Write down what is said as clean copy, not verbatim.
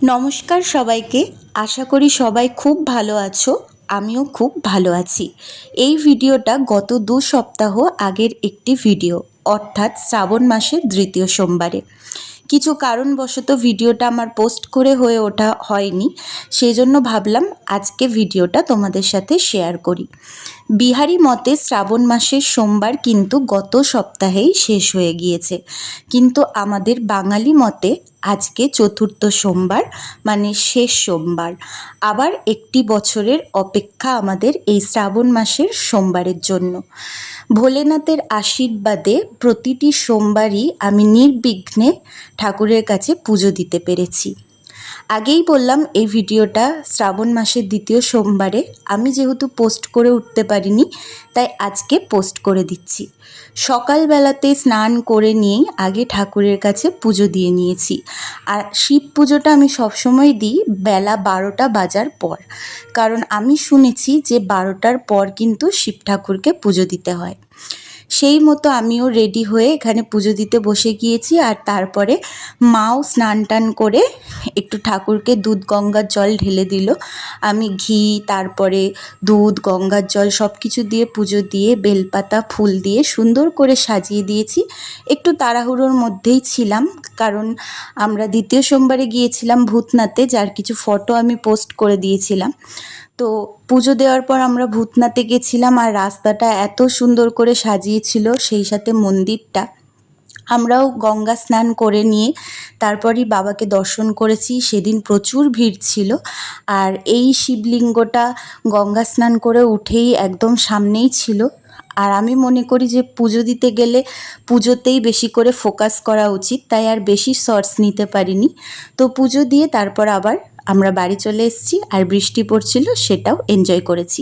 নমস্কার সবাইকে। আশা করি সবাই খুব ভালো আছো। আমিও খুব ভালো আছি। এই ভিডিওটা গত 2 সপ্তাহ আগের একটি ভিডিও, অর্থাৎ শ্রাবণ মাসের দ্বিতীয় সোমবারে। কিছু কারণবশত ভিডিওটা আমার পোস্ট করে হয়ে ওঠা হয়নি, সেই জন্য ভাবলাম আজকে ভিডিওটা তোমাদের সাথে শেয়ার করি। বিহারি মতে শ্রাবণ মাসের সোমবার কিন্তু গত সপ্তাহেই শেষ হয়ে গিয়েছে, কিন্তু আমাদের বাঙালি মতে আজকে চতুর্থ সোমবার, মানে শেষ সোমবার। আবার একটি বছরের অপেক্ষা আমাদের এই শ্রাবণ মাসের সোমবারের জন্য। ভোলেনাথের আশীর্বাদে প্রতিটি সোমবারই আমি নির্বিঘ্নে ঠাকুরের কাছে পুজো দিতে পেরেছি। আগেই বললাম এই ভিডিওটা শ্রাবণ মাসের দ্বিতীয় সোমবারে। আমি যেহেতু পোস্ট করে উঠতে পারিনি, তাই আজকে পোস্ট করে দিচ্ছি। সকালবেলাতে স্নান করে নিয়েই আগে ঠাকুরের কাছে পুজো দিয়ে নিয়েছি। আর শিব পুজোটা আমি সবসময় দিই বেলা 12টা বাজার পর, কারণ আমি শুনেছি যে 12টার পর কিন্তু শিব ঠাকুরকে পুজো দিতে হয়। সেই মতো আমিও রেডি হয়ে এখানে পুজো দিতে বসে গিয়েছি। আর তারপরে মাও স্নান টান করে একটু ঠাকুরকে দুধ গঙ্গার জল ঢেলে দিল। আমি ঘি, তারপরে দুধ, গঙ্গার জল সব কিছু দিয়ে পুজো দিয়ে বেলপাতা ফুল দিয়ে সুন্দর করে সাজিয়ে দিয়েছি। একটু তাড়াহুড়োর মধ্যেই ছিলাম, কারণ আমরা দ্বিতীয় সোমবারে গিয়েছিলাম ভূতনাথে, যার কিছু ফটো আমি পোস্ট করে দিয়েছিলাম। তো পুজো দেওয়ার পর আমরা ভূতনাথে গেছিলাম, আর রাস্তাটা এত সুন্দর করে সাজিয়েছিল, সেই সাথে মন্দিরটা। আমরাও গঙ্গা স্নান করে নিয়ে তারপরই বাবাকে দর্শন করেছি। সেদিন প্রচুর ভিড় ছিল। আর এই শিবলিঙ্গটা গঙ্গা স্নান করে উঠেই একদম সামনেই ছিল। আর আমি মনে করি যে পুজো দিতে গেলে পুজোতেই বেশি করে ফোকাস করা উচিত, তাই আর বেশি শর্টস নিতে পারিনি। তো পুজো দিয়ে তারপর আবার আমরা বাড়ি চলে এসেছি, আর বৃষ্টি পড়ছিল, সেটাও এনজয় করেছি।